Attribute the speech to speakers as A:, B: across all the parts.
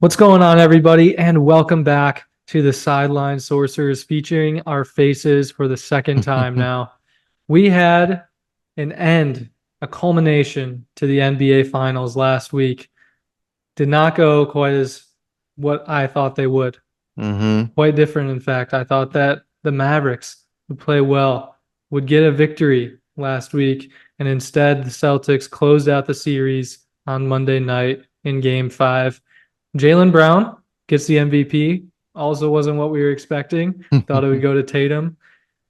A: What's going on, everybody, and welcome back to the Sideline Sorcerers featuring our faces for the second time now. We had an end, a culmination to the NBA Finals last week. Did not go quite as what I thought they would.
B: Mm-hmm.
A: Quite different, in fact. I thought that the Mavericks would play well, would get a victory last week, and instead the Celtics closed out the series on Monday night in Game 5. Jaylen Brown gets the MVP. Also wasn't what we were expecting. Thought it would go to Tatum.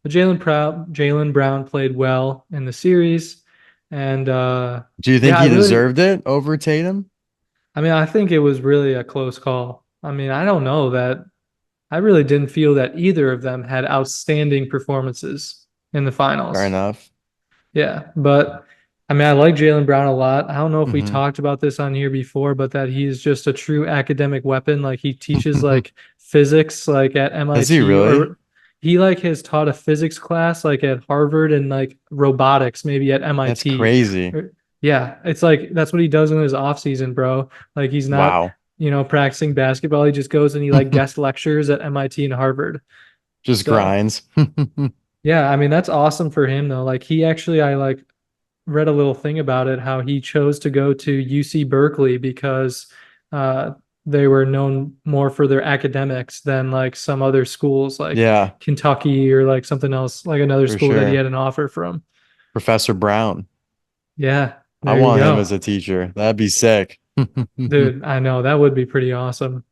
A: But Jaylen Brown played well in the series. And
B: Do you think
A: yeah,
B: he deserved it over Tatum?
A: I think it was really a close call. I don't know that I really didn't feel that either of them had outstanding performances in the
B: Fair
A: finals.
B: enough.
A: Yeah, but I like Jaylen Brown a lot. I don't know if we
B: Mm-hmm.
A: talked about this on here before, but that he's just a true academic weapon. Like he teaches like physics like at
B: Is he
A: MIT,
B: really?
A: or he like has taught a physics class like at Harvard, and like robotics maybe at
B: That's
A: MIT.
B: crazy.
A: Yeah, it's like that's what he does in his off season, bro. Like he's not,
B: Wow.
A: practicing basketball. He just goes and he like guest lectures at MIT and Harvard.
B: Just
A: So
B: grinds.
A: yeah, that's awesome for him though. Like he actually, I like read a little thing about it, how he chose to go to UC Berkeley because uh, they were known more for their academics than like some other schools like
B: Yeah,
A: Kentucky or like something else, like another
B: for
A: school that he
B: sure.
A: had an offer from.
B: Professor Brown.
A: Yeah,
B: I
A: there you
B: want him
A: go.
B: as a teacher. That'd be sick.
A: Dude, I know that would be pretty awesome.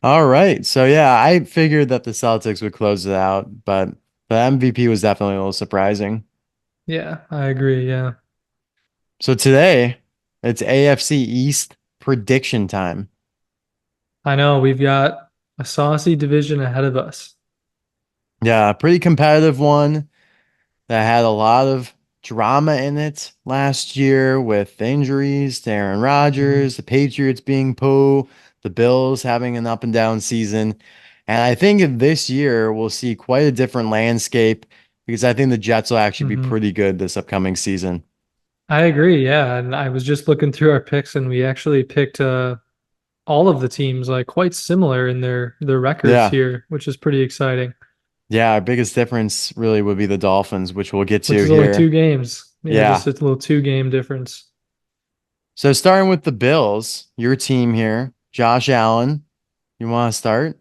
B: All right. So yeah, I figured that the Celtics would close it out, but the MVP was definitely a little surprising.
A: Yeah, I agree. Yeah.
B: So today, it's AFC East prediction time.
A: I know we've got a saucy division ahead of us.
B: Yeah, pretty competitive one that had a lot of drama in it last year with the injuries to Aaron
A: Mhm.
B: Rodgers, the Patriots being poo, the Bills having an up and down season. And I think this year we'll see quite a different landscape because I think the Jets will actually be
A: Mhm.
B: pretty good this upcoming season.
A: I agree. Yeah, and I was just looking through our picks, and we actually picked all of the teams like quite similar in their records
B: Yeah.
A: here, which is pretty exciting.
B: Yeah. Our biggest difference really would be the Dolphins, which we'll get
A: Which
B: to
A: is only
B: here.
A: two games. Yeah, just
B: Yeah.
A: a little two-game difference.
B: So starting with the Bills, your team here, Josh Allen, you want to start?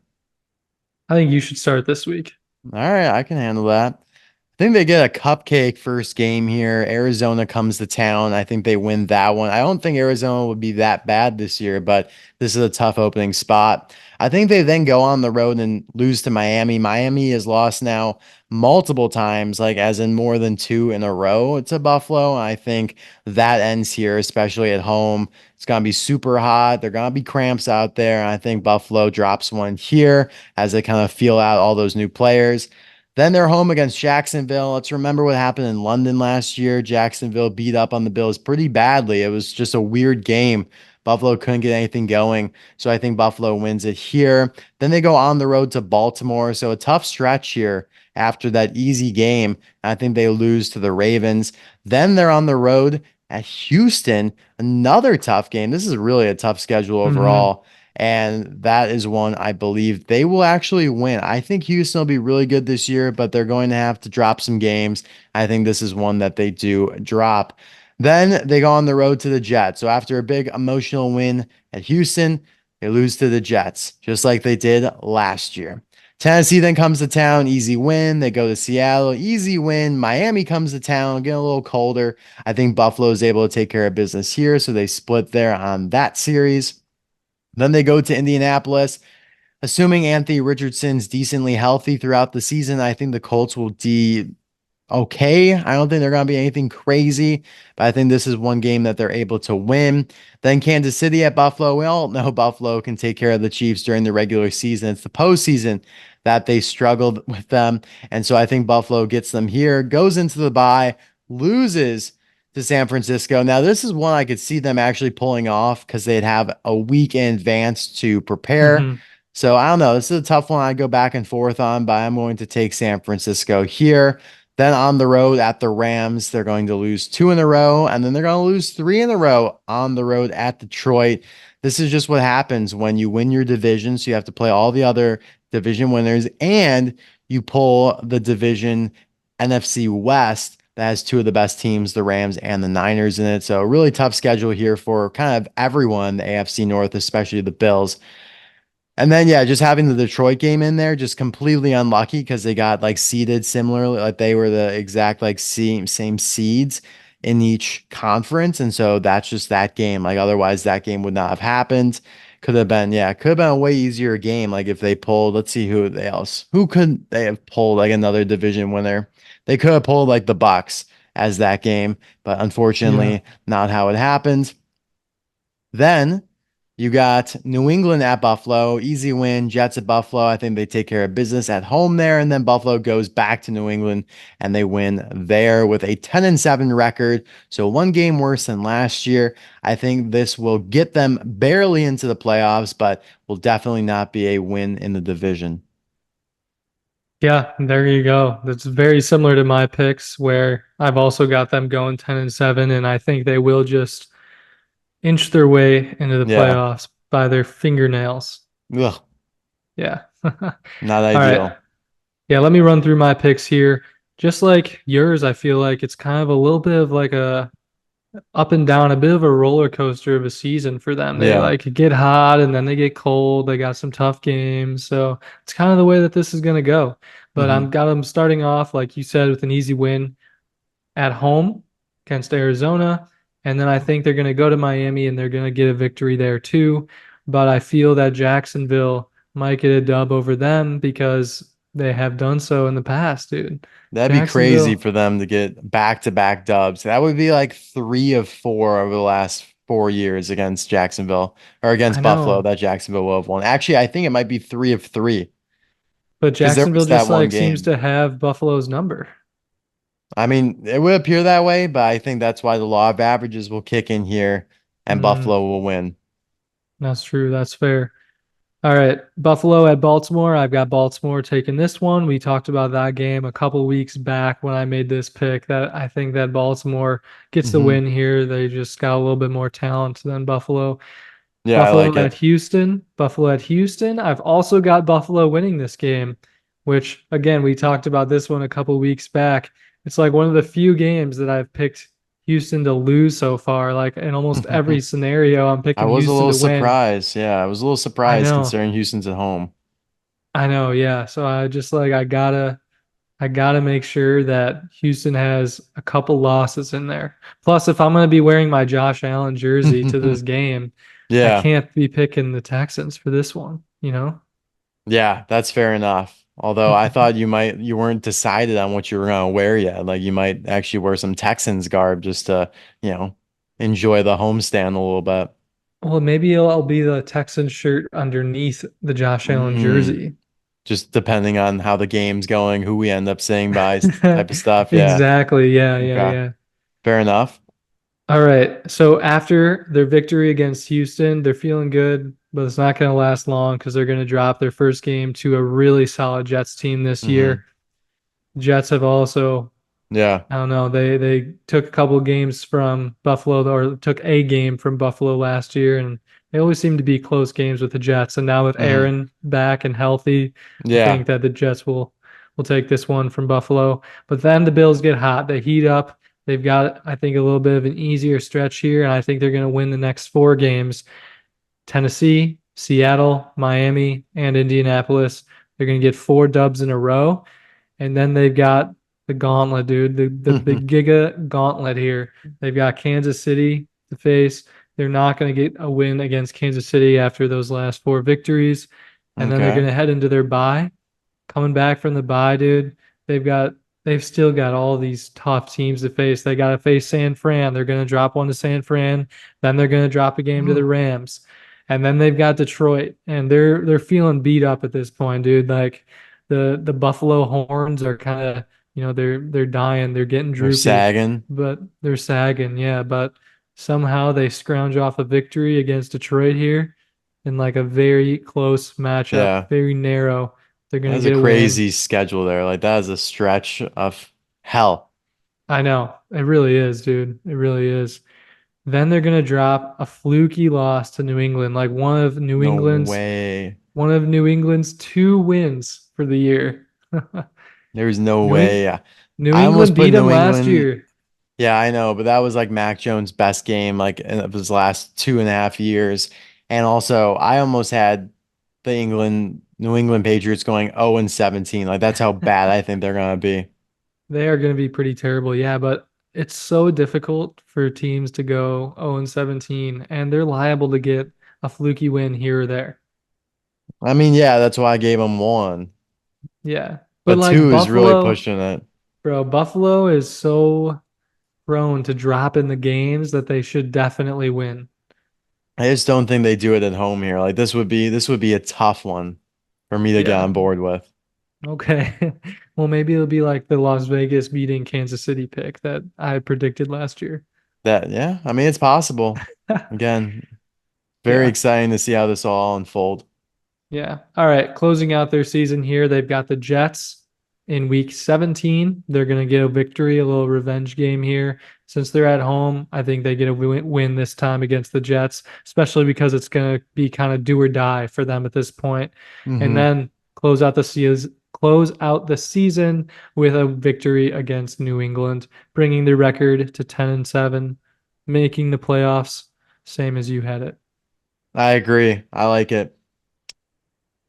A: I think you should start this week.
B: All right, I can handle that. I think they get a cupcake first game here. Arizona comes to town. I think they win that one. I don't think Arizona would be that bad this year, but this is a tough opening spot. I think they then go on the road and lose to Miami. Miami has lost now multiple times, like as in more than two in a row to Buffalo. And I think that ends here, especially at home. It's going to be super hot. They're going to be cramps out there. And I think Buffalo drops one here as they kind of feel out all those new players. Then they're home against Jacksonville. Let's remember what happened in London last year. Jacksonville beat up on the Bills pretty badly. It was just a weird game. Buffalo couldn't get anything going. So I think Buffalo wins it here. Then they go on the road to Baltimore. So a tough stretch here after that easy game. I think they lose to the Ravens. Then they're on the road at Houston. Another tough game. This is really a tough schedule
A: Hmm.
B: overall. And that is one I believe they will actually win. I think Houston will be really good this year, but they're going to have to drop some games. I think this is one that they do drop. Then they go on the road to the Jets. So after a big emotional win at Houston, they lose to the Jets, just like they did last year. Tennessee then comes to town, easy win. They go to Seattle, easy win. Miami comes to town, getting a little colder. I think Buffalo is able to take care of business here, so they split there on that series. Then they go to Indianapolis. Assuming Anthony Richardson's decently healthy throughout the season, I think the Colts will be okay. I don't think they're going to be anything crazy, but I think this is one game that they're able to win. Then Kansas City at Buffalo. We all know Buffalo can take care of the Chiefs during the regular season. It's the postseason that they struggled with them. And so I think Buffalo gets them here, goes into the bye, loses to San Francisco. Now, this is one I could see them actually pulling off because they'd have a week in advance to prepare.
A: Hmm.
B: So I don't know. This is a tough one I go back and forth on, but I'm going to take San Francisco here. Then on the road at the Rams, they're going to lose two in a row, and then they're going to lose three in a row on the road at Detroit. this is just what happens when you win your division. So you have to play all the other division winners and you pull the division NFC West that has two of the best teams, the Rams and the Niners in it. So a really tough schedule here for kind of everyone, in the AFC North, especially the Bills. And then yeah, just having the Detroit game in there, just completely unlucky because they got like seeded similarly, like they were the exact like same seeds in each conference. And so that's just that game. Like otherwise that game would not have happened. Could have been, yeah, could have been a way easier game. Like if they pulled, let's see who could they have pulled like another division winner? They could have pulled like the Bucks as that game, but
A: Yeah.
B: unfortunately not how it happened. Then you got New England at Buffalo, easy win. Jets at Buffalo. I think they take care of business at home there. And then Buffalo goes back to New England and they win there with a 10-7 record. So one game worse than last year. I think this will get them barely into the playoffs, but will definitely not be a win in the division.
A: Yeah, there you go. That's very similar to my picks where I've also got them going 10-7, and I think they will just inch their way into the
B: Yeah.
A: playoffs by their fingernails.
B: Ugh,
A: Yeah. All
B: not
A: right.
B: ideal.
A: Yeah, let me run through my picks here. Just like yours, I feel like it's kind of a little bit of like a up and down, a bit of a roller coaster of a season for them. They
B: Yeah.
A: like get hot and then they get cold. They got some tough games. So it's kind of the way that this is going to go. But
B: Hmm.
A: I'm got them starting off, like you said, with an easy win at home against Arizona. And then I think they're going to go to Miami and they're going to get a victory there too. But I feel that Jacksonville might get a dub over them because they have done so in the past, dude.
B: That'd be crazy
A: Jacksonville,
B: for them to get back-to-back dubs. That would be like 3 of 4 over the last 4 years against Jacksonville or
A: I
B: against Buffalo
A: know,
B: that Jacksonville will have won. Actually, I think it might be 3 of 3
A: but
B: because there
A: Jacksonville
B: was that
A: just
B: one
A: like seems
B: game.
A: to have Buffalo's number.
B: I mean, it would appear that way, but I think that's why the law of averages will kick in here and
A: Mm,
B: Buffalo will win.
A: that's true. That's fair. All right. Buffalo at Baltimore. I've got Baltimore taking this one. We talked about that game a couple weeks back when I made this pick that I think that Baltimore gets the
B: Hmm.
A: win here. They just got a little bit more talent than Buffalo.
B: Yeah, I like
A: Buffalo at
B: it.
A: Houston. Buffalo at Houston. I've also got Buffalo winning this game, which again, we talked about this one a couple weeks back. It's like one of the few games that I've picked Houston to lose so far. Like in almost every scenario, I'm
B: I
A: picking
B: was a
A: Houston
B: little
A: to win.
B: surprised. Yeah, I was a little
A: I
B: surprised
A: know.
B: considering Houston's at home.
A: I know, yeah. So I just like I gotta make sure that Houston has a couple losses in there. Plus, if I'm gonna be wearing my Josh Allen jersey to this game, I
B: Yeah.
A: can't be picking the Texans for this one, you know?
B: Yeah, that's fair enough. Although I thought you weren't decided on what you were gonna wear yet. Like you might actually wear some Texans garb just to, you know, enjoy the homestand a little bit.
A: Well, maybe I'll be the Texans shirt underneath the Josh Allen
B: Mm,
A: jersey.
B: just depending on how the game's going, who we end up saying by type of stuff. Yeah.
A: Exactly. Yeah, yeah,
B: Okay.
A: yeah.
B: Fair enough.
A: All right. So after their victory against Houston, they're feeling good, but it's not going to last long because they're going to drop their first game to a really solid Jets team this
B: Hmm.
A: year. Jets have also,
B: Yeah.
A: I don't know, they took a couple games from Buffalo or took a game from Buffalo last year, and they always seem to be close games with the Jets. And now with
B: Hmm.
A: Aaron back and healthy, I
B: Yeah.
A: think that the Jets will take this one from Buffalo. But then the Bills get hot. They heat up. They've got, I think, a little bit of an easier stretch here, and I think they're going to win the next four games. Tennessee, Seattle, Miami, and Indianapolis. They're going to get four dubs in a row. And then they've got the gauntlet, dude, the Giga gauntlet here. They've got Kansas City to face. They're not going to get a win against Kansas City after those last four victories. And then they're
B: Okay.
A: going to head into their bye. Coming back from the bye, dude, they've got they've still got all these tough teams to face. They got to face San Fran. They're going to drop one to San Fran. Then they're going to drop a game to the Rams. And then they've got Detroit, and they're feeling beat up at this point, dude. Like the Buffalo Horns are kind of, they're dying, they're getting
B: They're
A: droopy,
B: sagging.
A: but they're sagging, yeah. But somehow they scrounge off a victory against Detroit here in like a very close matchup,
B: Yeah.
A: very narrow. They're gonna
B: That's a
A: get a win.
B: crazy schedule there. Like that is a stretch of hell.
A: I know. It really is, dude. It really is. Then they're gonna drop a fluky loss to New England, like
B: No way.
A: One of New England's two wins for the year.
B: There's no
A: New Eng
B: way.
A: New
B: I
A: England
B: almost put
A: beat them
B: New
A: last
B: England.
A: year.
B: Yeah, I know, but that was like Mac Jones' best game, like of his last 2.5 years. And also, I almost had New England Patriots going 0 and 17. Like that's how bad I think they're gonna be.
A: They are gonna be pretty terrible, yeah, but it's so difficult for teams to go 0 and 17, and they're liable to get a fluky win here or there.
B: I mean, yeah, that's why I gave them one,
A: Yeah. But
B: but
A: like
B: two is really
A: Buffalo,
B: pushing it.
A: bro, Buffalo is so prone to drop in the games that they should definitely win.
B: I just don't think they do it at home here. Like this would be a tough one for me to get
A: Yeah.
B: on board with.
A: Okay. Well, maybe it'll be like the Las Vegas beating Kansas City pick that I predicted last year.
B: That, yeah, I mean, it's possible. Again, very
A: Yeah.
B: exciting to see how this all unfold.
A: Yeah. All right. Closing out their season here, they've got the Jets in week 17. They're going to get a victory, a little revenge game here. Since they're at home, I think they get a win this time against the Jets, especially because it's going to be kind of do or die for them at this point. And
B: Hmm.
A: then close out the season with a victory against New England, bringing their record to 10 and 7, making the playoffs, same as you had it.
B: I agree. I like it.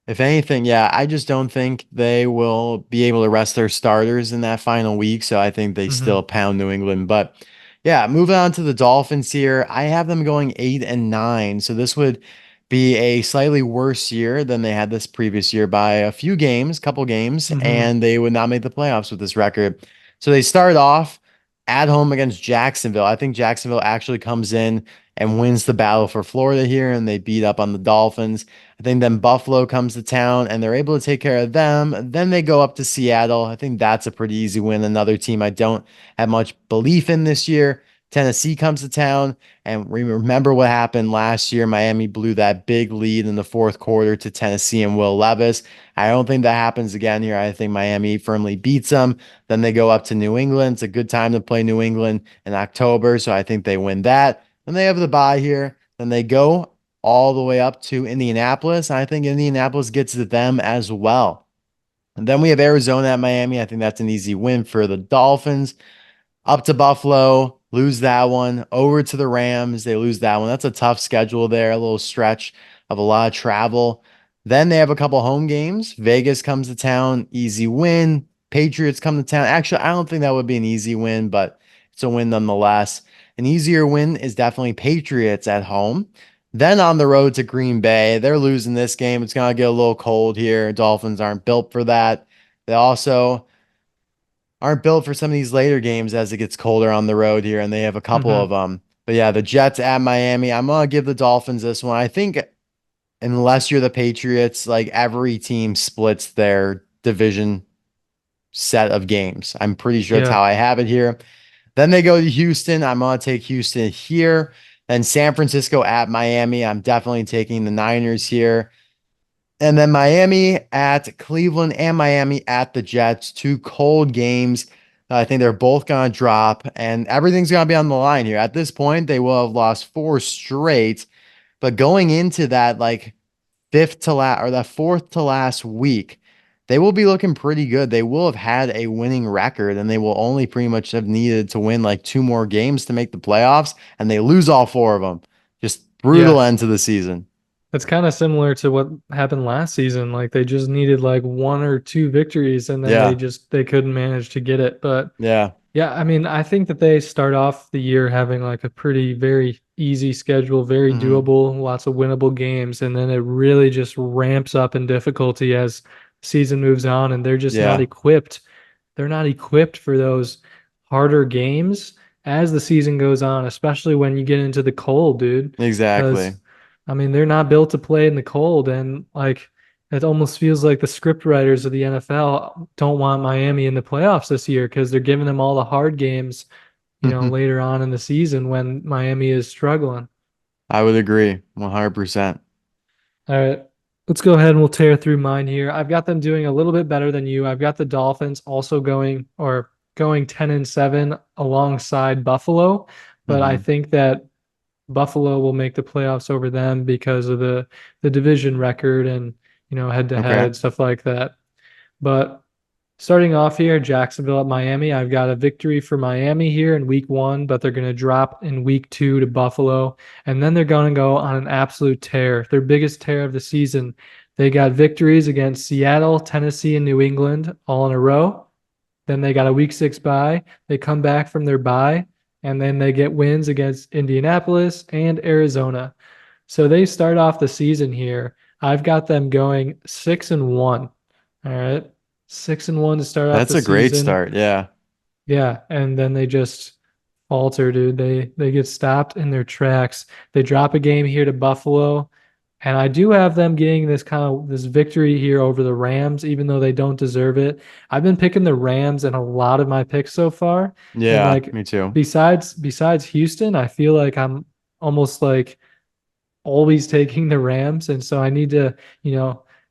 B: If anything, yeah, I just don't think they will be able to rest their starters in that final week. So I think they
A: Hmm.
B: still pound New England. But yeah, moving on to the Dolphins here. I have them going 8 and 9. So this would be a slightly worse year than they had this previous year by a few games, couple games,
A: Hmm.
B: and they would not make the playoffs with this record. So they start off at home against Jacksonville. I think Jacksonville actually comes in and wins the battle for Florida here, and they beat up on the Dolphins. I think then Buffalo comes to town and they're able to take care of them. Then they go up to Seattle. I think that's a pretty easy win. Another team I don't have much belief in this year. Tennessee comes to town, and we remember what happened last year. Miami blew that big lead in the fourth quarter to Tennessee and Will Levis. I don't think that happens again here. I think Miami firmly beats them. Then they go up to New England. It's a good time to play New England in October, so I think they win that. Then they have the bye here. Then they go all the way up to Indianapolis. I think Indianapolis gets to them as well. And then we have Arizona at Miami. I think that's an easy win for the Dolphins. Up to Buffalo, lose that one. Over to the Rams, they lose that one. That's a tough schedule there, a little stretch of a lot of travel. Then they have a couple home games. Vegas comes to town, easy win. Patriots come to town. Actually, I don't think that would be an easy win, but it's a win nonetheless. An easier win is definitely Patriots at home. Then on the road to Green Bay, they're losing this game. It's going to get a little cold here. Dolphins aren't built for that. They also aren't built for some of these later games as it gets colder on the road here, and they have a couple of
A: Hmm.
B: them. But yeah, the Jets at Miami. I'm gonna give the Dolphins this one. I think unless you're the Patriots, like every team splits their division set of games. I'm pretty sure that's
A: Yeah.
B: how I have it here. Then they go to Houston. I'm gonna take Houston here. Then San Francisco at Miami. I'm definitely taking the Niners here. And then Miami at Cleveland and Miami at the Jets. Two cold games. I think they're both going to drop, and everything's going to be on the line here. At this point, they will have lost four straight. But going into that, like fifth to last or that fourth to last week, they will be looking pretty good. They will have had a winning record, and they will only pretty much have needed to win like two more games to make the playoffs, and they lose all four of them. Just brutal
A: Yeah.
B: end to the season.
A: It's kind of similar to what happened last season. Like they just needed like one or two victories and then
B: Yeah.
A: they couldn't manage to get it. But
B: Yeah.
A: yeah, I mean, I think that they start off the year having like a pretty very easy schedule, very
B: Hmm.
A: doable, lots of winnable games, and then it really just ramps up in difficulty as season moves on and they're just not
B: Yeah.
A: equipped. They're not equipped for those harder games as the season goes on, especially when you get into the cold, dude. Because
B: Exactly.
A: I mean, they're not built to play in the cold, and like it almost feels like the script writers of the NFL don't want Miami in the playoffs this year because they're giving them all the hard games, later on in the season when Miami is struggling.
B: I would agree 100%.
A: All right, let's go ahead and we'll tear through mine here. I've got them doing a little bit better than you. I've got the Dolphins also going 10 and 7 alongside Buffalo, but I
B: Hmm.
A: think that Buffalo will make the playoffs over them because of the division record and head to
B: Okay.
A: head stuff like that. But starting off here, Jacksonville at Miami. I've got a victory for Miami here in week one, but they're going to drop in week two to Buffalo. And then they're going to go on an absolute tear, their biggest tear of the season. They got victories against Seattle, Tennessee, and New England all in a row. Then they got a week six bye. They come back from their bye, and then they get wins against Indianapolis and Arizona. So they start off the season here. I've got them going 6-1. All right. 6-1 to start off
B: That's
A: the
B: a great
A: season.
B: start. Yeah.
A: Yeah, and then they just falter, dude. They get stopped in their tracks. They drop a game here to Buffalo, and I do have them getting this victory here over the Rams, even though they don't deserve it. I've been picking the Rams in a lot of my picks so far, and
B: Yeah,
A: like
B: me too.
A: besides Houston, I feel like I'm almost like always taking the Rams, and so I need to,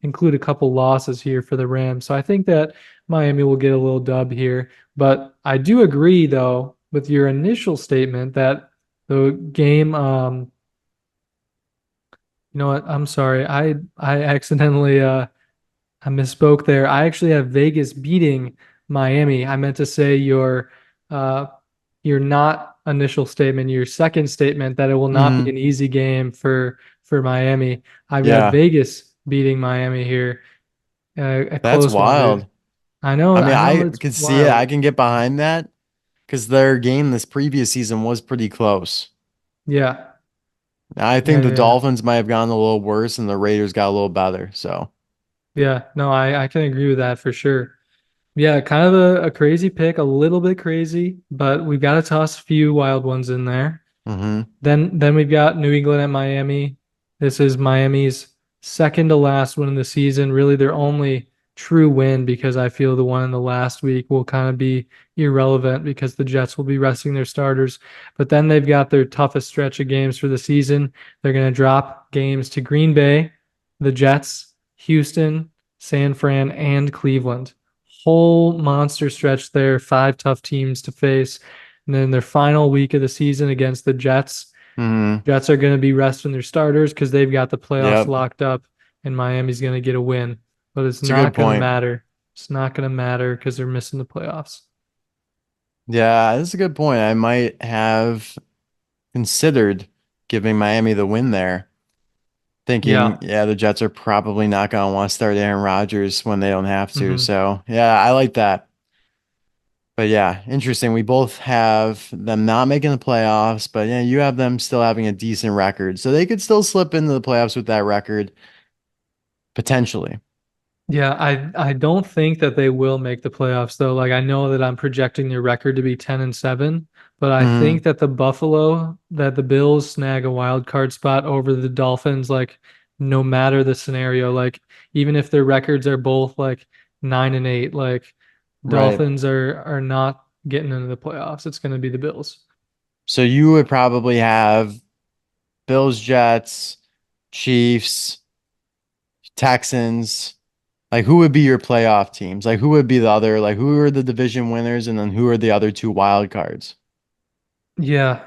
A: include a couple losses here for the Rams. So I think that Miami will get a little dub here, but I do agree though with your initial statement that the game, you know what? I'm sorry. I accidentally I misspoke there. I actually have Vegas beating Miami. I meant to say uh your not initial statement, your second statement that it will not be
B: Hmm.
A: an easy game for Miami. I've got
B: Yeah,
A: Vegas beating Miami here. A
B: that's
A: close one, dude.
B: wild. I mean,
A: I know
B: I
A: it's
B: could see it. I
A: wild.
B: can get behind that because their game this previous season was pretty close.
A: Yeah.
B: I
A: Yeah,
B: think the
A: yeah, yeah.
B: Dolphins might have gone a little worse and the Raiders got a little better. So,
A: Yeah. No, I can agree with that for sure. Yeah, kind of a crazy pick, a little bit crazy, but we've got to toss a few wild ones in there.
B: hmm.
A: Then we've got New England at Miami. This is Miami's second to last win of the season, really their only true win because I feel the one in the last week will kind of be irrelevant because the Jets will be resting their starters. But then they've got their toughest stretch of games for the season. They're going to drop games to Green Bay, the Jets, Houston, San Fran, and Cleveland. Whole monster stretch there, five tough teams to face. And then their final week of the season against the Jets.
B: Hmm.
A: Jets are going to be resting their starters because they've got the playoffs
B: Yep.
A: locked up, and Miami's going to get a win. But it's
B: It's a good
A: not going to
B: point.
A: matter. It's not going to matter because they're missing the playoffs.
B: Yeah, that's a good point. I might have considered giving Miami the win there, thinking,
A: Yeah.
B: yeah, the Jets are probably not going to want to start Aaron Rodgers when they don't have to.
A: Hmm.
B: So, yeah, I like that. But yeah, interesting. We both have them not making the playoffs, but yeah, you have them still having a decent record. So they could still slip into the playoffs with that record potentially.
A: Yeah, I don't think that they will make the playoffs though. Like I know that I'm projecting their record to be 10-7, but I think
B: Hmm.
A: that the Bills snag a wild card spot over the Dolphins, like no matter the scenario, like even if their records are both like 9-8, like
B: Right.
A: Dolphins are not getting into the playoffs. It's gonna be the Bills.
B: So you would probably have Bills, Jets, Chiefs, Texans. Like who would be your playoff teams? Like who would be the other, like who are the division winners and then who are the other two wild cards?
A: Yeah.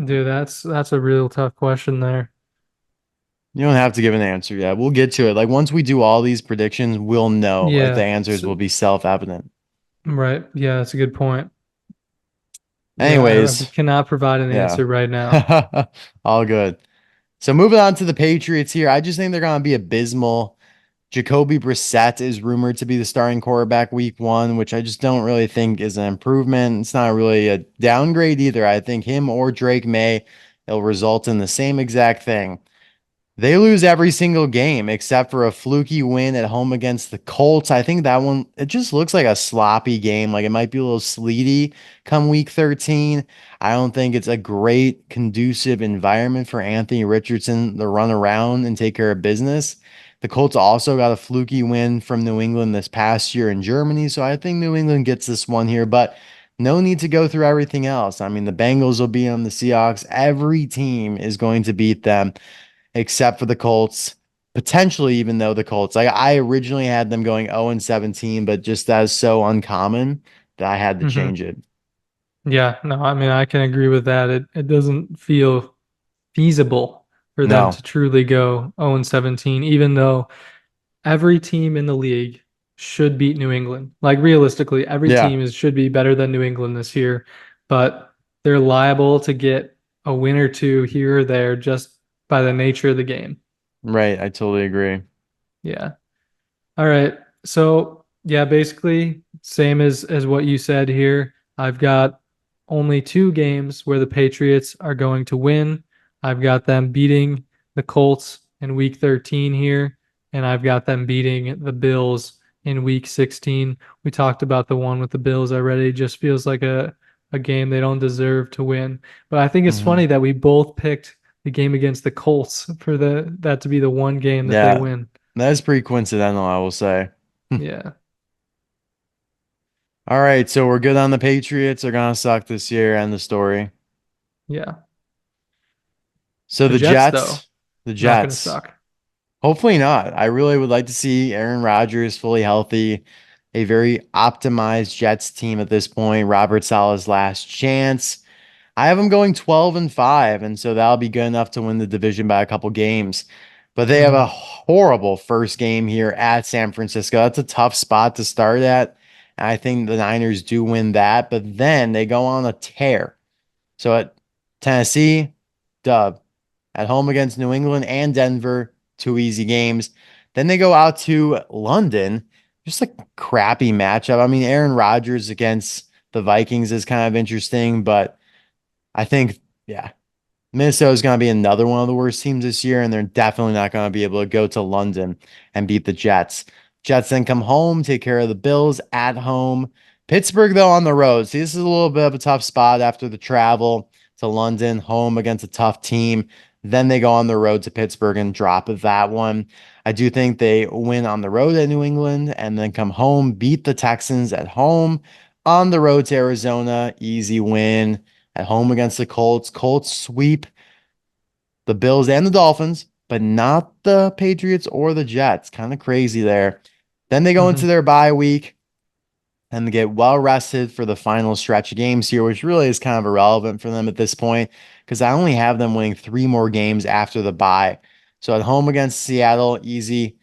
A: Dude, that's a real tough question there.
B: You don't have to give an answer yet. We'll get to it. Like once we do all these predictions, we'll know. Like the
A: Yeah.
B: answers will be self-evident.
A: Right. Yeah, that's a good point. Yeah, I
B: Anyways,
A: cannot provide an
B: yeah.
A: answer right now.
B: All good. So moving on to the Patriots here, I just think they're going to be abysmal. Jacoby Brissett is rumored to be the starting quarterback week one, which I just don't really think is an improvement. It's not really a downgrade either. I think him or Drake May, it'll result in the same exact thing. They lose every single game except for a fluky win at home against the Colts. I think that one, it just looks like a sloppy game. Like it might be a little sleety come week 13. I don't think it's a great, conducive environment for Anthony Richardson to run around and take care of business. The Colts also got a fluky win from New England this past year in Germany. So I think New England gets this one here, but no need to go through everything else. I mean, the Bengals will beat them, the Seahawks. Every team is going to beat them except for the Colts. Potentially, even though the Colts, like I originally had them going 0 and 17, but just that is so uncommon that I had to
A: Hmm.
B: change it.
A: Yeah, no, I mean I can agree with that. It doesn't feel feasible for them
B: No.
A: to truly go 0-17, even though every team in the league should beat New England. Like realistically, every
B: Yeah.
A: team should be better than New England this year, but they're liable to get a win or two here or there just by the nature of the game.
B: Right. I totally agree.
A: Yeah. All right. So yeah, basically same as what you said here. I've got only two games where the Patriots are going to win. I've got them beating the Colts in week 13 here, and I've got them beating the Bills in week 16. We talked about the one with the Bills already. Just feels like a game they don't deserve to win. But I think it's
B: Hmm.
A: funny that we both picked the game against the Colts for that to be the one game that they
B: Yeah.
A: win.
B: That is pretty coincidental, I will say.
A: Yeah.
B: All right, so we're good on the Patriots. They're gonna suck this year. End the story.
A: Yeah.
B: So
A: The
B: the
A: Jets, though,
B: Jets, the
A: not going to
B: Jets.
A: suck.
B: Hopefully not. I really would like to see Aaron Rodgers fully healthy, a very optimized Jets team at this point. Robert Saleh's last chance. I have them going 12-5, and so that'll be good enough to win the division by a couple games. But they have a
A: Hmm.
B: horrible first game here at San Francisco. That's a tough spot to start at. And I think the Niners do win that, but then they go on a tear. So at Tennessee, dub. At home against New England and Denver, two easy games. Then they go out to London, just a crappy matchup. I mean, Aaron Rodgers against the Vikings is kind of interesting, but I think, yeah, Minnesota is going to be another one of the worst teams this year, and they're definitely not going to be able to go to London and beat the Jets. Jets then come home, take care of the Bills at home. Pittsburgh, though, on the road. See, this is a little bit of a tough spot after the travel to London, home against a tough team. Then they go on the road to Pittsburgh and drop that one. I do think they win on the road at New England and then come home, beat the Texans at home, on the road to Arizona, easy win at home against the Colts. Colts sweep the Bills and the Dolphins, but not the Patriots or the Jets. Kind of crazy there. Then they go into
A: Hmm.
B: their bye week and they get well rested for the final stretch of games here, which really is kind of irrelevant for them at this point because I only have them winning three more games after the bye. So at home against Seattle, easy.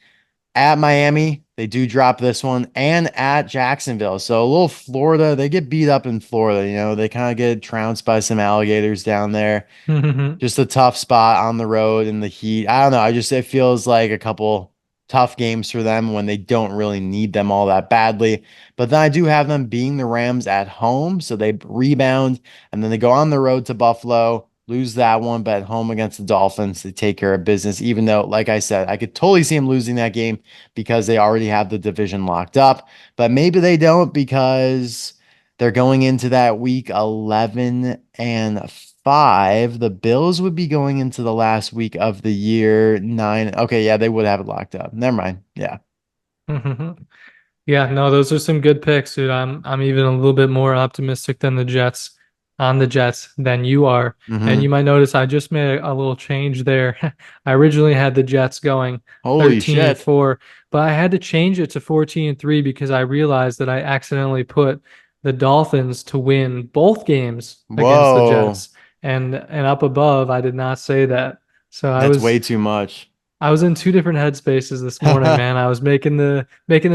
B: At Miami, they do drop this one, and at Jacksonville. So a little Florida, they get beat up in Florida. They kind of get trounced by some alligators down there. Just a tough spot on the road in the heat. I don't know. It feels like a couple tough games for them when they don't really need them all that badly. But then I do have them being the Rams at home. So they rebound and then they go on the road to Buffalo, lose that one, but at home against the Dolphins, they take care of business. Even though, like I said, I could totally see them losing that game because they already have the division locked up. But maybe they don't because they're going into that week 11-5. The Bills would be going into the last week of the year 9. Okay, yeah, they would have it locked up. Never mind. Yeah.
A: Yeah, no, those are some good picks, dude. I'm even a little bit more optimistic than the Jets on the Jets than you are. And you
B: Hmm.
A: might notice I just made a little change there. I originally had the Jets going
B: Holy
A: 13 and
B: shit.
A: 4, but I had to change it to 14 and 3 because I realized that I accidentally put the Dolphins to win both games against the
B: Whoa.
A: Jets. And up above, I did not say that. So I
B: That's
A: was
B: way too much.
A: I was in two different headspaces this morning, man. I was making the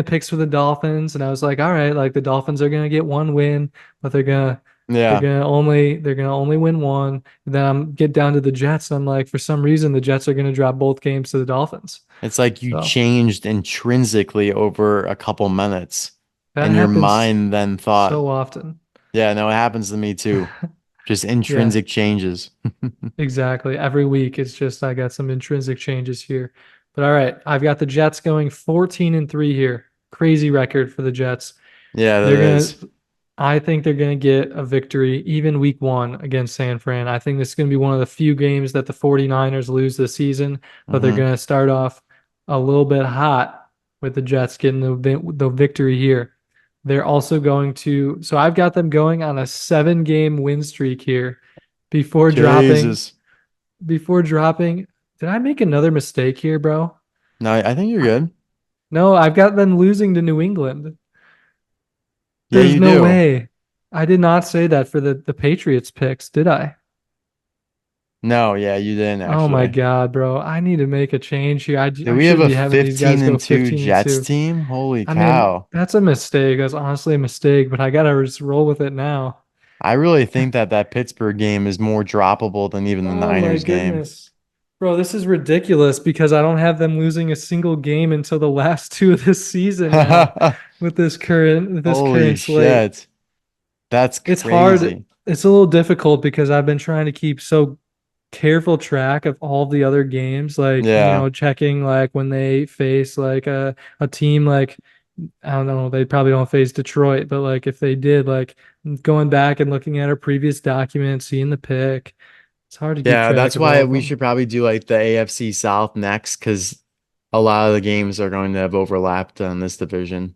A: picks for the Dolphins, and I was like, all right, like the Dolphins are gonna get one win, but
B: Yeah.
A: they're gonna only win one. And then I'm get down to the Jets, and I'm like, for some reason, the Jets are gonna drop both games to the Dolphins.
B: It's like you
A: So
B: changed intrinsically over a couple minutes,
A: that
B: and your
A: happens
B: mind then thought,
A: so often.
B: yeah, no, it happens to me too. Just
A: Yeah,
B: intrinsic changes.
A: exactly. Every week, it's just I got some intrinsic changes here. But all right, I've got the Jets going 14 and 3 here. Crazy record for the Jets.
B: Yeah, that
A: They're gonna
B: is.
A: I think they're going to get a victory even week one against San Fran. I think this is going to be one of the few games that the 49ers lose this season, but they're
B: Hmm.
A: going to start off a little bit hot with the Jets getting the victory here. They're also going to, so I've got them going on a 7 game win streak here before dropping,
B: Jesus.
A: before dropping. Did I make another mistake here, bro?
B: No, I think you're good.
A: No, I've got them losing to New England.
B: Yeah,
A: There's
B: you
A: no
B: do.
A: way. I did not say that for the Patriots picks, did I?
B: No, yeah, you didn't
A: Oh my
B: actually.
A: God, bro. I need to make a change here.
B: Do
A: I
B: we have
A: shouldn't
B: a
A: be having these guys
B: 15
A: go
B: and 2
A: 15 and
B: Jets
A: 2.
B: team? Holy
A: I mean,
B: cow.
A: that's a mistake. That's honestly a mistake, but I gotta just roll with it now.
B: I really think that that Pittsburgh game is more droppable than even the
A: Oh my
B: Niners game.
A: goodness. Bro, this is ridiculous because I don't have them losing a single game until the last two of this season now with this
B: Holy
A: current slate.
B: shit. That's
A: It's hard.
B: crazy.
A: It's a little difficult because I've been trying to keep so careful track of all the other games, like,
B: Yeah.
A: checking like when they face like a team like I don't know, they probably don't face Detroit, but like if they did, like going back and looking at our previous documents, seeing the pick, it's hard to keep
B: Yeah,
A: track
B: that's
A: of all
B: why
A: of
B: we
A: them.
B: should probably do like the AFC South next because a lot of the games are going to have overlapped on this division.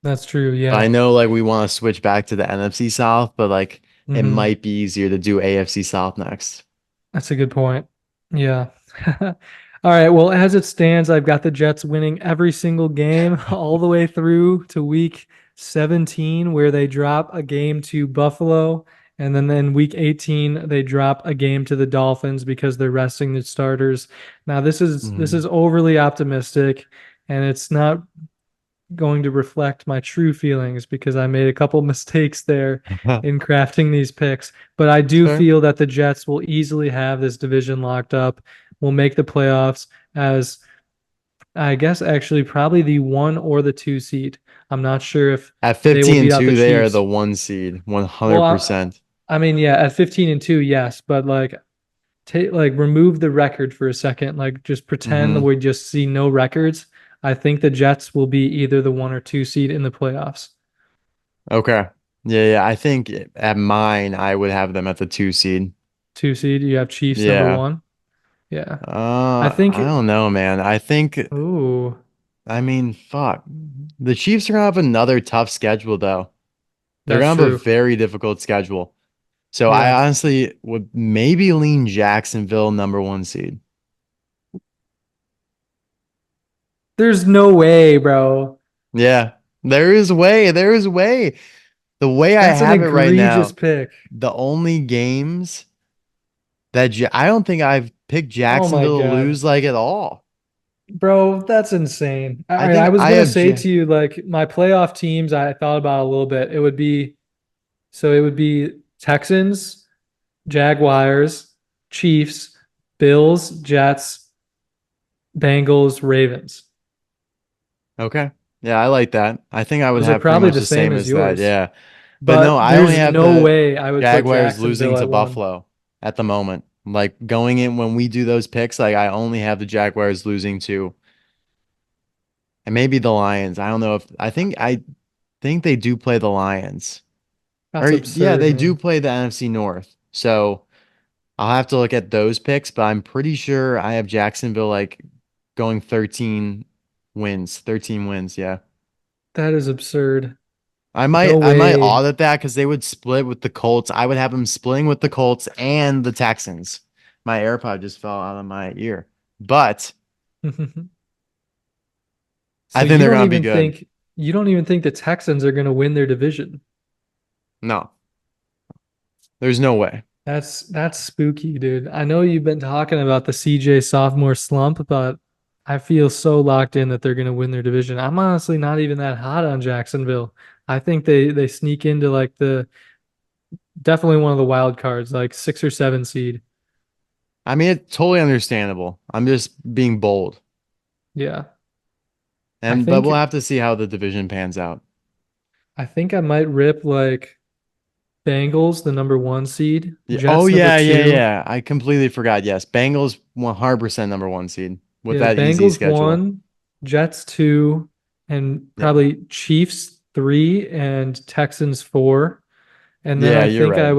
A: That's true,
B: But I
A: yeah.
B: know like we want to switch back to the NFC South, but like it
A: Hmm.
B: might be easier to do AFC South next.
A: That's a good point. Yeah. All right. Well, as it stands, I've got the Jets winning every single game all the way through to week 17, where they drop a game to Buffalo. And then in week 18, they drop a game to the Dolphins because they're resting the starters. Now, this
B: Mhm.
A: is overly optimistic, and it's not going to reflect my true feelings because I made a couple mistakes there
B: That's
A: in crafting these picks. But I do
B: fair.
A: feel that the Jets will easily have this division locked up, will make the playoffs as I guess actually probably the one or the two seed. I'm not sure if
B: At
A: they will
B: 15 and
A: beat out the
B: 2, they are
A: Chiefs.
B: the one seed,
A: Well,
B: 100%.
A: I mean, yeah, at 15 and 2, yes, but like take like remove the record for a second, like just pretend that
B: Hmm.
A: we just see no records. I think the Jets will be either the one or two seed in the playoffs.
B: Okay. Yeah, yeah. I think at mine, I would have them at the 2 seed.
A: Two seed, you have Chiefs number
B: Yeah.
A: one. Yeah. I think,
B: I don't know, man.
A: oh,
B: I mean, fuck. The Chiefs are gonna have another tough schedule, though. They're
A: that's
B: gonna have a
A: true.
B: very difficult schedule. So
A: Yeah.
B: I honestly would maybe lean Jacksonville number one seed.
A: There's no way, bro.
B: Yeah, there is way. There is way. The way I
A: That's an
B: have it right
A: egregious
B: now,
A: pick.
B: the only games I don't think I've picked
A: Oh my
B: Jacksonville to
A: God.
B: lose like at all.
A: Bro, that's insane.
B: I
A: I
B: think
A: was
B: I
A: gonna
B: have
A: say
B: J
A: to you, like my playoff teams, I thought about a little bit. It would be Texans, Jaguars, Chiefs, Bills, Jets, Bengals, Ravens.
B: Okay. Yeah, I like that. I think I would
A: Those are
B: have pretty
A: probably
B: much
A: the
B: the
A: same
B: same
A: as
B: as that.
A: yours.
B: Yeah. But no,
A: But
B: I only
A: there's
B: have
A: no
B: the
A: way I would put
B: Jaguars losing
A: Jacksonville
B: to
A: at one.
B: Buffalo at the moment. Like going in when we do those picks, like I only have the Jaguars losing to and maybe the Lions. I don't know if I think they do play the Lions. Or
A: That's
B: yeah,
A: absurd,
B: they do
A: man.
B: play the NFC North. So I'll have to look at those picks, but I'm pretty sure I have Jacksonville like going 13 wins. 13 wins, yeah.
A: That is absurd.
B: I
A: No
B: might
A: way.
B: audit that because they would split with the Colts. I would have them splitting with the Colts and the Texans. My AirPod just fell out of my ear. But
A: So
B: I think they're gonna be good.
A: you don't even think the Texans are going to win their division.
B: No, there's no way.
A: That's spooky, dude. I know you've been talking about the CJ sophomore slump, but I feel so locked in that they're going to win their division. I'm honestly not even that hot on Jacksonville. I think they sneak into like the definitely one of the wild cards, like 6 or 7 seed.
B: I mean, it's totally understandable. I'm just being bold.
A: Yeah. I
B: And but
A: think
B: we'll have to see how the division pans out.
A: I think I might rip like Bengals, the number one seed,
B: Yeah. Oh
A: Jets number
B: yeah, yeah,
A: two.
B: yeah. I completely forgot. Yes, Bengals 100% number one seed with
A: Yeah,
B: that easy
A: Bengals
B: schedule.
A: one, Jets two, and
B: Yeah.
A: probably Chiefs three and Texans four. And then
B: Yeah, you're right.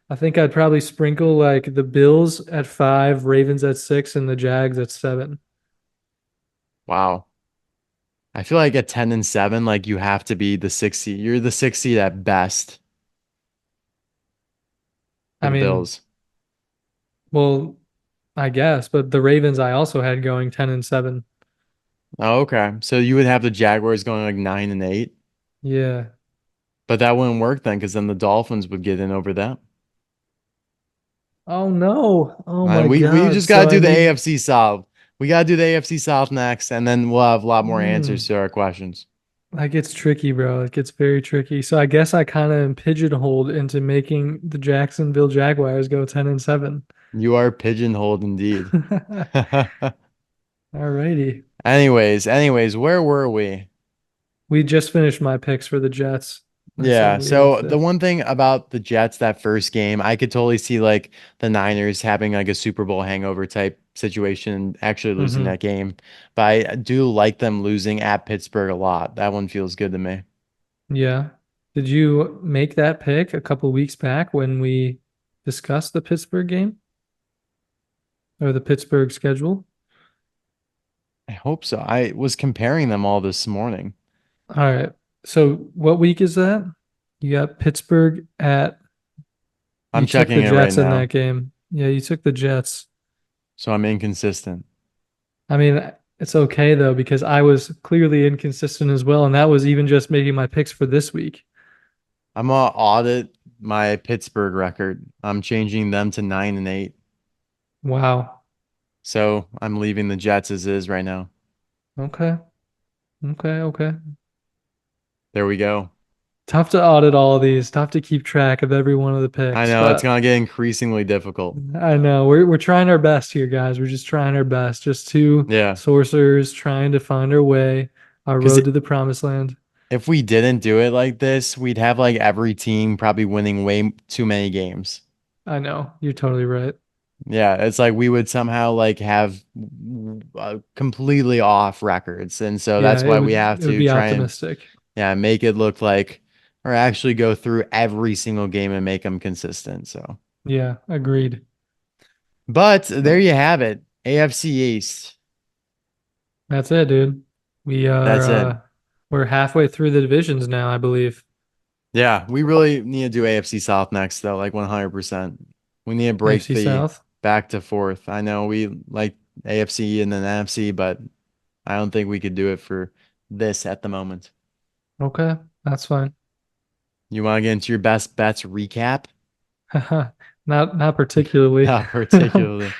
A: I think I'd probably sprinkle like the Bills at five, Ravens at six, and the Jags at seven.
B: Wow. I feel like at 10 and 7, like you have to be the sixth seed. You're the sixth seed at best for
A: I
B: the
A: mean,
B: Bills.
A: well, I guess, but the Ravens I also had going 10 and 7.
B: Oh, okay. So you would have the Jaguars going like 9 and 8.
A: Yeah.
B: But that wouldn't work then, because then the Dolphins would get in over them.
A: Oh no. Oh
B: And
A: my
B: we
A: God.
B: just
A: So
B: gotta
A: I
B: do the
A: need
B: AFC South. We gotta do the AFC South next, and then we'll have a lot more answers
A: mm,
B: to our questions.
A: that gets tricky, bro. It gets very tricky. So I guess I kind of am pigeonholed into making the Jacksonville Jaguars go 10-7.
B: You are pigeonholed indeed.
A: Alrighty.
B: Anyways, where were we?
A: We just finished my picks for the Jets. I said
B: Yeah,
A: we have
B: so the
A: to.
B: one thing about the Jets that first game, I could totally see like the Niners having like a Super Bowl hangover type situation and actually losing
A: Hmm.
B: that game. But I do like them losing at Pittsburgh a lot. That one feels good to me.
A: Yeah. Did you make that pick a couple weeks back when we discussed the Pittsburgh game or the Pittsburgh schedule?
B: I hope so. I was comparing them all this morning.
A: All right. So what week is that? You got Pittsburgh at, you
B: I'm
A: took
B: checking
A: the
B: it right
A: Jets in
B: now.
A: that game. Yeah, you took the Jets.
B: So I'm inconsistent.
A: I mean, it's okay though, because I was clearly inconsistent as well. And that was even just making my picks for this week.
B: I'm gonna audit my Pittsburgh record. I'm changing them to 9-8.
A: Wow.
B: So I'm leaving the Jets as is right now.
A: Okay. Okay. Okay.
B: There we go.
A: Tough to audit all of these, tough to keep track of every one of the
B: I
A: picks,
B: know it's
A: but
B: gonna get increasingly difficult.
A: I know we're trying our best here, guys. We're just trying our best. Just two
B: Yeah.
A: sorcerers trying to find our way, our
B: Because
A: road to the promised land.
B: if we didn't do it like this, we'd have like every team probably winning way too many games.
A: I know, you're totally right.
B: Yeah, it's like we would somehow like have completely off records. And so
A: Yeah,
B: that's why we have
A: it would
B: to
A: be
B: try and
A: optimistic.
B: yeah, make it look like or actually go through every single game and make them consistent. So,
A: Yeah, agreed.
B: but there you have it. AFC East.
A: That's it, dude. We are
B: That's it.
A: we're halfway through the divisions now, I believe.
B: Yeah, we really need to do AFC South next though, like 100%. We need to break
A: AFC
B: the
A: South.
B: back to fourth. I know we like AFC and then NFC, but I don't think we could do it for this at the moment.
A: Okay, that's fine.
B: You want to get into your best bets recap?
A: Not particularly.
B: Not particularly.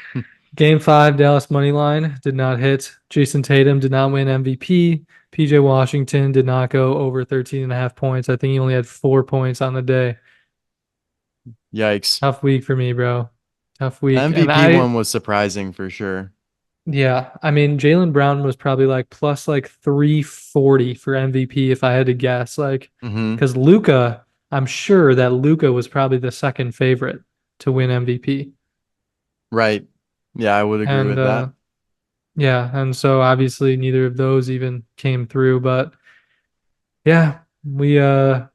A: Game five, Dallas money line did not hit. Jason Tatum did not win MVP. PJ Washington did not go over 13 and a half points. I think he only had 4 points on the day.
B: Yikes.
A: Tough week for me, bro. Tough
B: The
A: week. And
B: MVP one was surprising for sure.
A: yeah, I mean, Jalen Brown was probably like plus like 340 for MVP if I had to guess. Like,
B: Hmm.
A: because Luca, I'm sure that Luca was probably the second favorite to win MVP.
B: Right. Yeah, I would agree
A: And
B: with that.
A: yeah, and so obviously neither of those even came through. But yeah, we that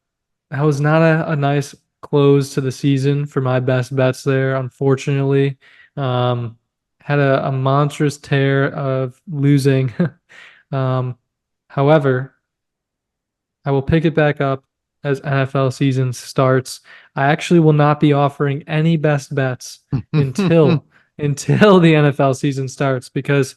A: was not a nice close to the season for my best bets there, unfortunately. Um, had a monstrous tear of losing. Um, however, I will pick it back up as NFL season starts. I actually will not be offering any best bets until until the NFL season starts because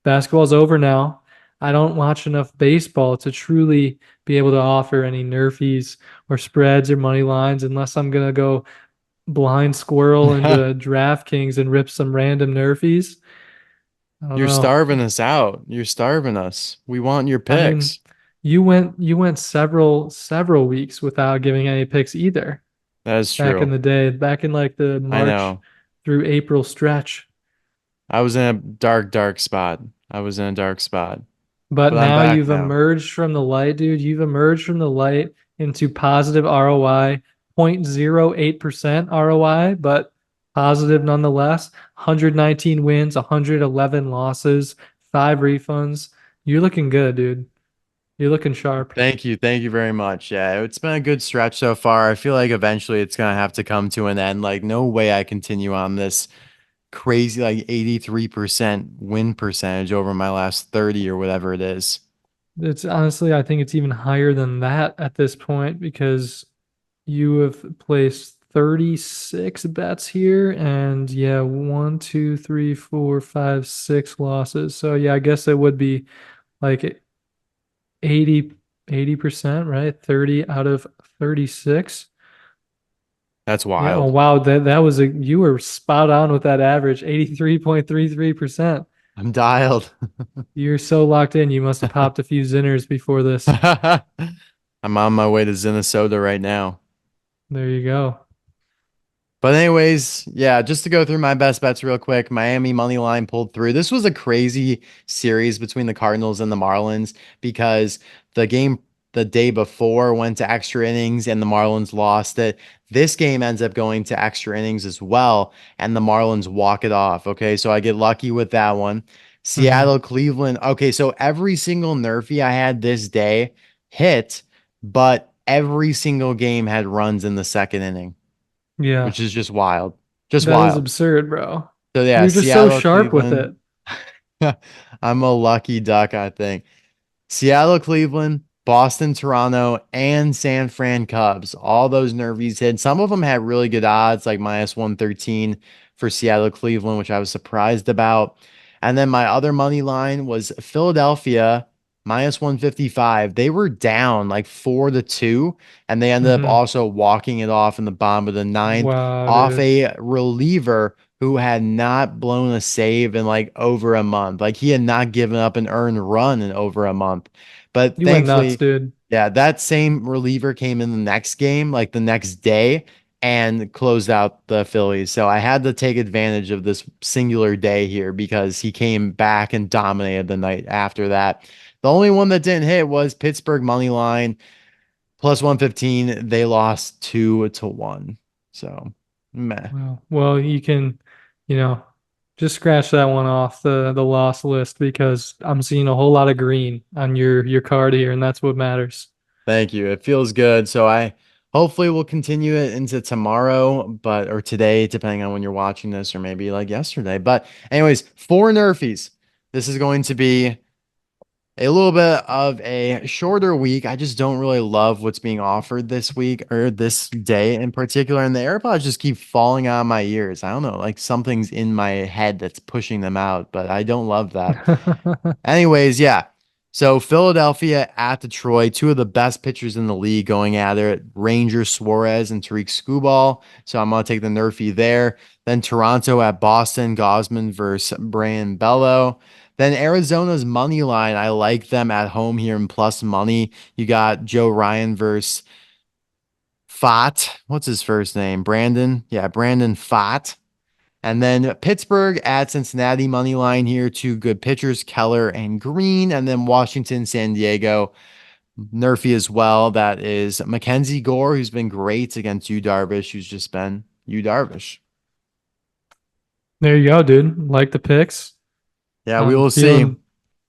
A: basketball's over now. I don't watch enough baseball to truly be able to offer any nerfies or spreads or money lines unless I'm gonna go blind squirrel into DraftKings and rip some random nerfies. I don't
B: You're
A: know.
B: starving us out. You're starving us. We want your
A: I mean,
B: picks.
A: you went several weeks without giving any picks either
B: That is
A: back in
B: true.
A: the day, back in like the
B: I
A: March
B: know.
A: through April stretch.
B: I was in a dark, dark spot. I was in a dark spot,
A: But
B: but I'm
A: now
B: back
A: you've
B: now.
A: emerged from the light, dude. You've emerged from the light into positive ROI, 0.08% ROI, but positive nonetheless. 119 wins, 111 losses, five refunds. You're looking good, dude. You're looking sharp.
B: Thank you. Thank you very much. Yeah, it's been a good stretch so far. I feel like eventually it's gonna have to come to an end. Like, no way I continue on this crazy, like 83% win percentage over my last 30 or whatever it is.
A: It's honestly, I think it's even higher than that at this point because you have placed 36 bets here and yeah, one, two, three, four, five, six losses. So yeah, I guess it would be like 80, 80%, right? 30 out of 36.
B: That's
A: Yeah, oh
B: wild.
A: wow, that was a you were spot on with that average, 83.33%.
B: I'm dialed.
A: You're so locked in. You must have popped a few Zinners before this.
B: I'm on my way to Minnesota right now.
A: There you go.
B: But anyways, yeah, just to go through my best bets real quick, Miami money line pulled through. This was a crazy series between the Cardinals and the Marlins because the game the day before went to extra innings and the Marlins lost it. This game ends up going to extra innings as well, and the Marlins walk it off. Okay, so I get lucky with that one.
A: Hmm.
B: Seattle, Cleveland. Okay, so every single Nerfy I had this day hit, but every single game had runs in the second inning,
A: Yeah,
B: which is just wild. Just
A: that is
B: wild.
A: absurd, bro.
B: So yeah,
A: You're just so
B: Seattle,
A: sharp with
B: Cleveland.
A: it.
B: I'm a lucky duck, I think. Seattle, Cleveland, Boston, Toronto, and San Fran Cubs. All those nervies hit. Some of them had really good odds, like minus 113 for Seattle, Cleveland, which I was surprised about. And then my other money line was Philadelphia minus 155. They were down like 4-2, and they ended up
A: Hmm.
B: also walking it off in the bottom of the ninth
A: Wow,
B: off
A: dude.
B: a reliever who had not blown a save in like over a month. Like he had not given up an earned run in over a month. But
A: You went nuts,
B: thankfully,
A: dude.
B: yeah, that same reliever came in the next game, like the next day, and closed out the Phillies. So I had to take advantage of this singular day here because he came back and dominated the night after that. The only one that didn't hit was Pittsburgh money line plus 115. They lost 2-1. So meh.
A: Wow. Well, you can, you know, just scratch that one off the loss list because I'm seeing a whole lot of green on your card here, and that's what matters.
B: Thank you. It feels good. So I hopefully will continue it into tomorrow, but or today, depending on when you're watching this, or maybe like yesterday. But anyways, four Nerfies. This is going to be a little bit of a shorter week. I just don't really love what's being offered this week or this day in particular. And the AirPods just keep falling out of my ears. I don't know, like something's in my head that's pushing them out, but I don't love that. Anyways, yeah. So Philadelphia at Detroit, two of the best pitchers in the league going at it. Ranger Suarez and Tariq Skubal. So I'm gonna take the Nerfy there. Then Toronto at Boston, Gosman versus Brian Bello. Then Arizona's money line. I like them at home here in plus money. You got Joe Ryan versus Fott. What's his first name? Brandon. Yeah, Brandon Fott. And then Pittsburgh at Cincinnati money line here. Two good pitchers, Keller and Green. And then Washington, San Diego, Nerfy as well. That is Mackenzie Gore, who's been great against Yu Darvish, who's just been Yu Darvish.
A: There you go, dude. Like the picks.
B: Yeah, we
A: I'm
B: will see.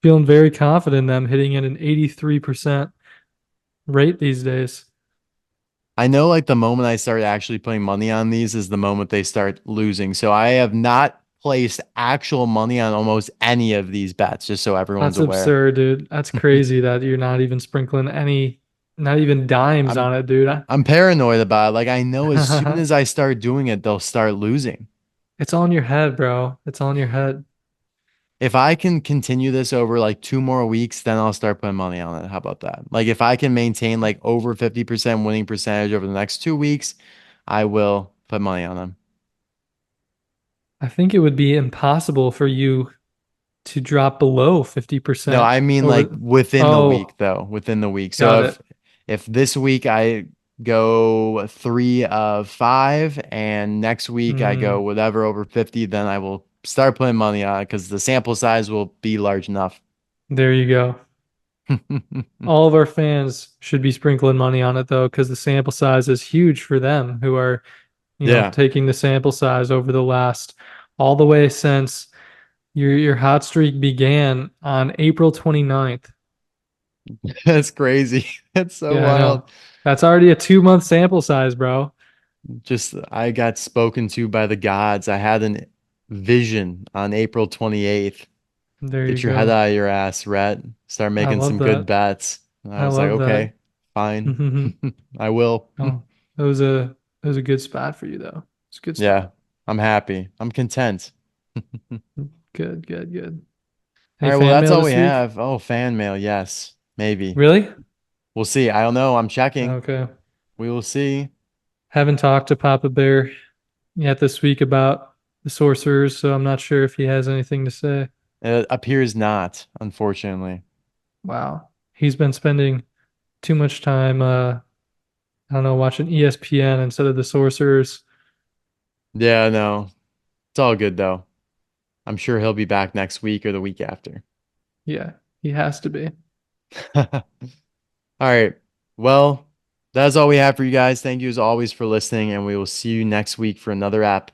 A: feeling very confident in them hitting at an 83% rate these days.
B: I know like the moment I start actually putting money on these is the moment they start losing. So I have not placed actual money on almost any of these bets, just so everyone's
A: That's
B: aware.
A: absurd, dude. That's crazy that you're not even sprinkling any, not even dimes
B: I'm
A: on it, dude.
B: I'm paranoid about it. Like I know as soon as I start doing it, they'll start losing.
A: It's all in your head, bro. It's all in your head.
B: If I can continue this over like 2 more weeks, then I'll start putting money on it. How about that? Like if I can maintain like over 50% winning percentage over the next 2 weeks, I will put money on them.
A: I think it would be impossible for you to drop below
B: No,
A: 50%
B: I mean like
A: over.
B: within the week
A: Oh,
B: though, within the week. So
A: got it.
B: if this week I go 3 of 5 and next week I go
A: Mm,
B: whatever over 50, then I will start putting money on it because the sample size will be large enough.
A: there you go. All of our fans should be sprinkling money on it though, because the sample size is huge for them who are,
B: Yeah,
A: taking the sample size over the last all the way since your hot streak began on April 29th.
B: that's crazy. That's so
A: Yeah, I
B: wild.
A: know. That's already a 2 month sample size, bro.
B: Just I got spoken to by the gods. I had an vision on April 28th.
A: There you
B: Get your head
A: go.
B: out of your ass, Rhett. Start
A: I
B: making
A: love
B: some good
A: that.
B: bets. And I
A: I
B: was like,
A: love that.
B: okay, fine. I will.
A: Oh, that was a good spot for you though. It's a good
B: Yeah,
A: spot.
B: I'm happy. I'm content. All
A: Good, good, good. Any
B: right, well,
A: fan
B: that's
A: mail
B: all we
A: this week?
B: have. Oh, fan mail. Yes, maybe.
A: Really?
B: We'll see. I don't know. I'm checking.
A: Okay.
B: We will see.
A: Haven't talked to Papa Bear yet this week about the Sorcerers, so I'm not sure if he has anything to say.
B: It appears not, unfortunately.
A: Wow. He's been spending too much time, I don't know, watching ESPN instead of the Sorcerers.
B: Yeah, no. It's all good though. I'm sure he'll be back next week or the week after.
A: Yeah, he has to be.
B: All right. Well, that's all we have for you guys. Thank you as always for listening, and we will see you next week for another app.